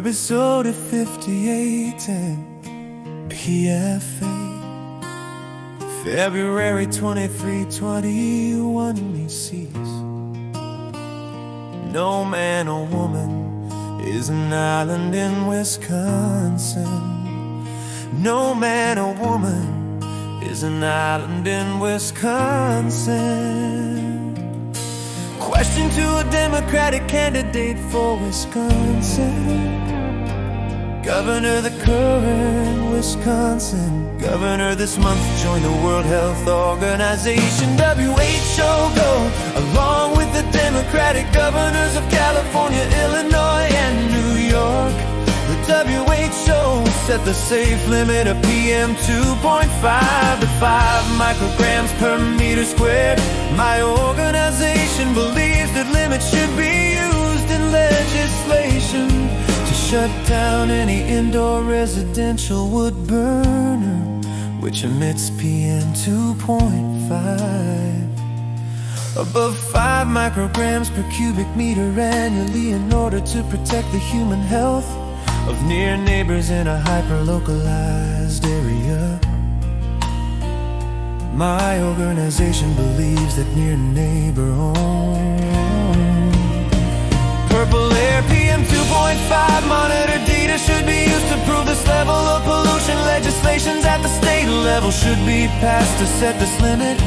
Webisode 58DHYAFZZFAB1 February23, 21 he sees no man or woman is an island in Wisconsin. No man or woman is an island in Wisconsin. Question to a Democratic candidate for Wisconsin. Governor, the current Wisconsin governor this month joined the World Health Organization, WHO, go along with the Democratic governors of California, Illinois, and New York. The WHO set the safe limit of PM2.5 to 5 micrograms per meter squared. My organization believes that limits should be used in legislation to shut down any indoor residential wood burner which emits PM2.5 above 5 micrograms per cubic meter annually, in order to protect the human health of near neighbors in a hyperlocalized area. My organization believes that near neighbor-owned PurpleAir PM2.5 monitor data should be used to prove this level of pollution. Legislations at the state level should be passed to set this limit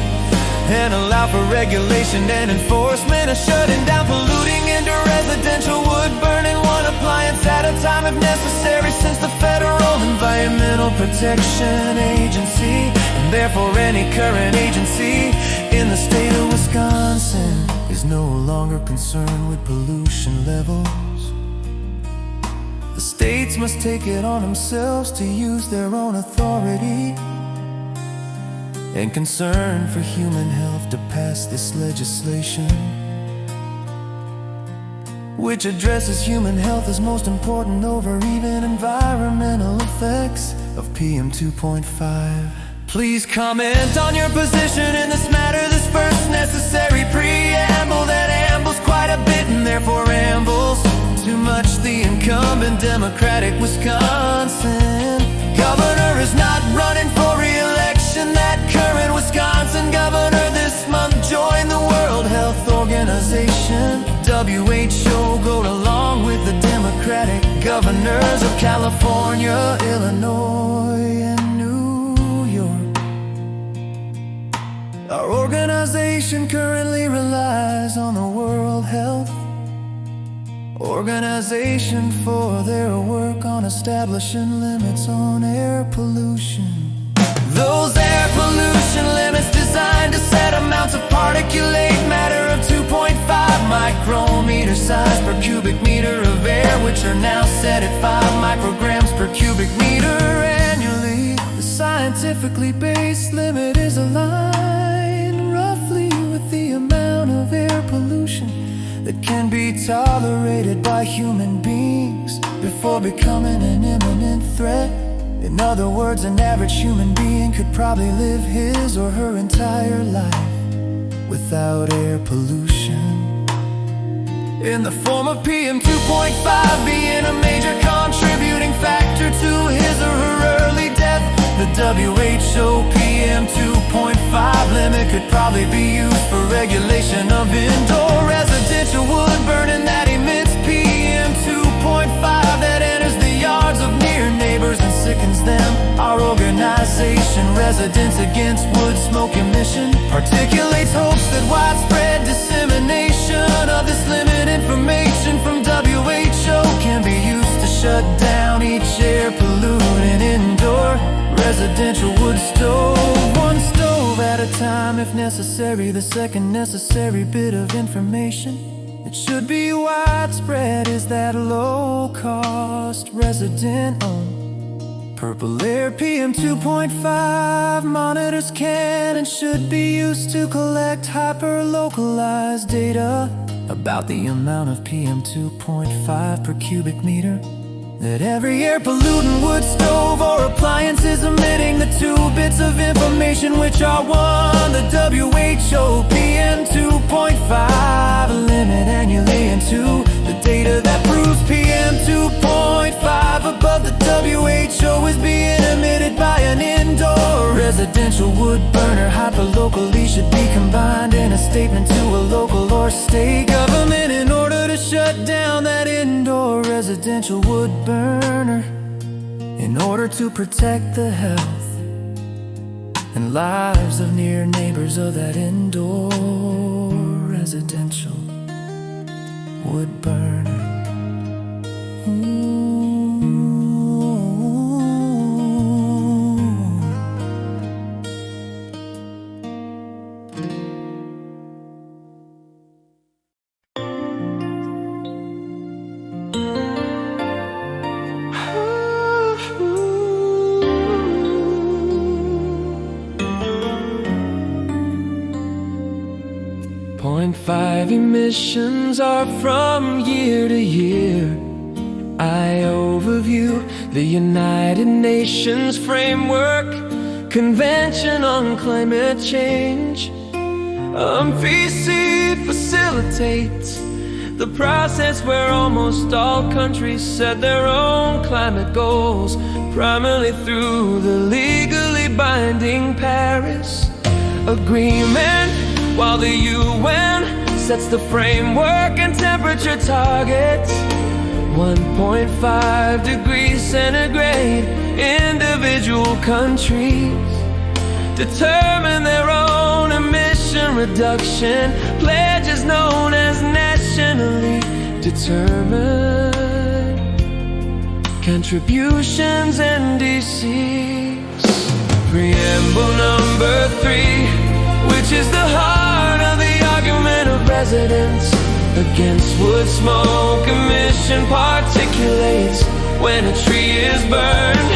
and allow for regulation and enforcement of shutting down polluting into residential wood burning, one appliance at a time if necessary, since the Federal Environmental Protection Agency, and therefore any current agency in the state of Wisconsin, is no longer concerned with pollution levels. The states must take it on themselves to use their own authority and concern for human health to pass this legislation, which addresses human health as most important over even environmental effects of PM2.5. Please comment on your position in this matter. This first necessary preamble that ambles quite a bit and therefore ambles too much the incumbent Democratic Wisconsin governor is not running for re-election. That current Wisconsin governor this month joined the World Health Organization, WHO, go along with the Democratic governors of California, Illinois, and New York. Our organization currently relies on the World Health Organization for their work on establishing limits on air pollution. Those air pollution limits designed to set amounts of particulate matter of 2.5 micrometer size per cubic meter of air, which are now set at 5 micrograms per cubic meter annually. The scientifically based limit is aligned roughly with the amount of air pollution that can be tolerated by human beings before becoming an imminent threat. In other words, an average human being could probably live his or her entire life without air pollution, in the form of PM2.5 being a major contributing factor to his or her early death. The WHO PM2.5 limit could probably be used for regulation of indoor residential wood burning that emits PM2.5 that enters the yards of near neighbors and sickens them. Our organization, Residents Against Wood Smoke Emission, articulates hopes that widespread dissemination of this limit information from WHO can be used to shut down each air polluting indoor residential wood stove, one stove at a time if necessary. The second necessary bit of information, it should be widespread, is that low-cost, resident-owned PurpleAir PM2.5 monitors can and should be used to collect hyperlocalized data about the amount of PM2.5 per cubic meter that every air pollutant wood stove or appliance is emitting. The 2 bits of information, which are 1, the WHO PM2.5 limit annually, and 2, the data that proves PM2.5 WHO is being emitted by an indoor residential wood burner. Hyperlocalized should be combined in a statement to a local or state government in order to shut down that indoor residential wood burner, in order to protect the health and lives of near neighbors of that indoor residential wood burner. 0.5 emissions are from year to year. I overview the United Nations Framework Convention on Climate Change. PC facilitates the process where almost all countries set their own climate goals, primarily through the legally binding Paris Agreement, while the UN sets the framework and temperature targets. 1.5 degrees centigrade. Individual countries determine their own emission reduction pledges, known as nationally determined contributions, NDCs. Preamble number 3, which is the heart of the argument of residents against wood smoke emission particulates when a tree is burned,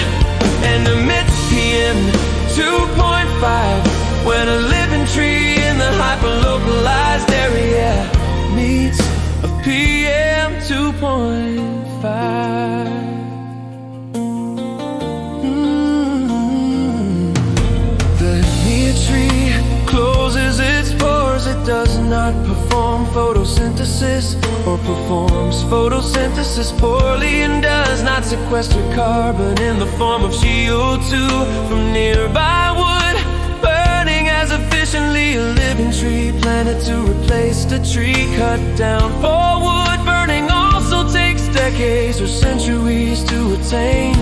and emits PM2.5 when a living tree in the hyperlocalized area meets a PM2.5. Closes its pores, it does not perform photosynthesis, or performs photosynthesis poorly, and does not sequester carbon in the form of CO2 from nearby wood, burning as efficiently a living tree planted to replace the tree cut down. For wood burning also takes decades or centuries to attain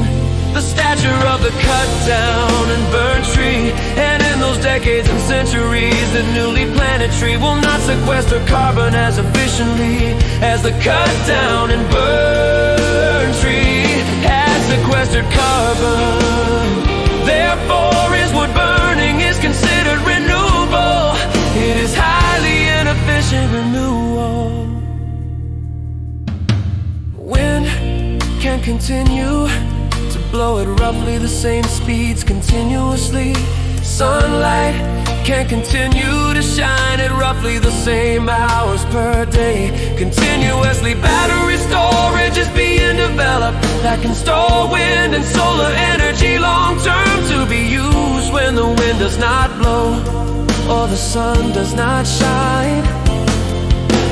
the stature of the cut down and burned tree, and in those decades and centuries the newly planted tree will not sequester carbon as efficiently as the cut down and burned tree has sequestered carbon. Therefore, as wood burning is considered renewable, it is highly inefficient renewal. Wind can continue to blow at roughly the same speeds continuously. Sunlight can continue to shine at roughly the same hours per day continuously. Battery storage is being developed that can store wind and solar energy long term to be used when the wind does not blow or the sun does not shine.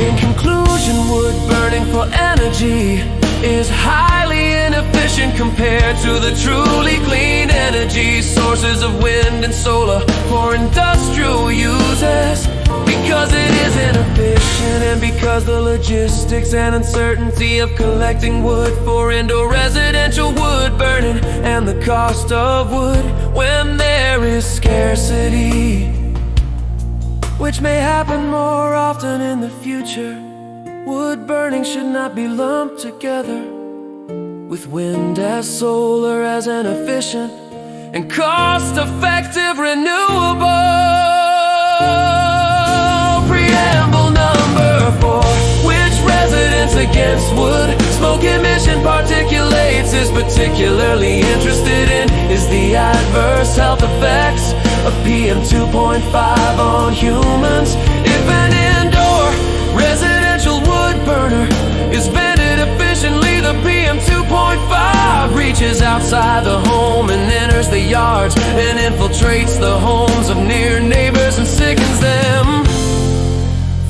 In conclusion, wood burning for energy is highly inefficient compared to the truly clean energy sources of wind and solar for industrial uses. Because it is inefficient, and because the logistics and uncertainty of collecting wood for indoor residential wood burning, and the cost of wood when there is scarcity, which may happen more often in the future. Wood burning should not be lumped together with wind as solar as an efficient and cost-effective renewable. Preamble number 4, which residents against wood smoke emission particulates is particularly interested in, is the adverse health effects of PM2.5 on humans. If an indoor residential wood burner is vented efficiently, the PM2.5 reaches outside the home and enters the yards and infiltrates the homes of near neighbors and sickens them.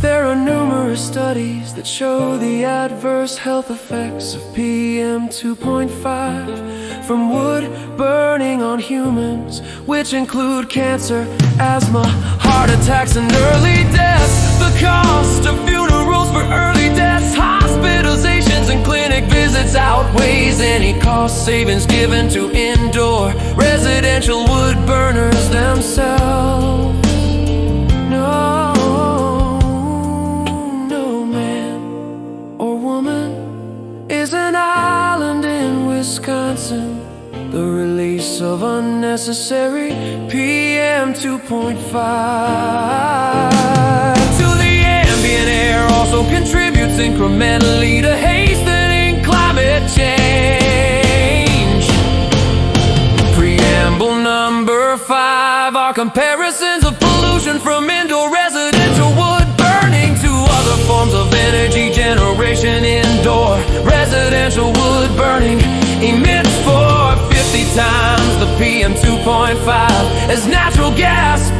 There are numerous studies that show the adverse health effects of PM2.5 from wood burning on humans, which include cancer, asthma, heart attacks, and early deaths. The cost of funerals for early deaths, hospitalizations, and clinic visits outweighs any cost savings given to indoor residential wood burners themselves. No, no man or woman is an island in Wisconsin. The release of unnecessary PM2.5 to the ambient air also contributes incrementally to hastening climate change. Preamble number 5 are comparisons of pollution from indoor residential wood burning to other forms of energy generation. Indoor residential wood burning emits 50 times the PM2.5 as natural gas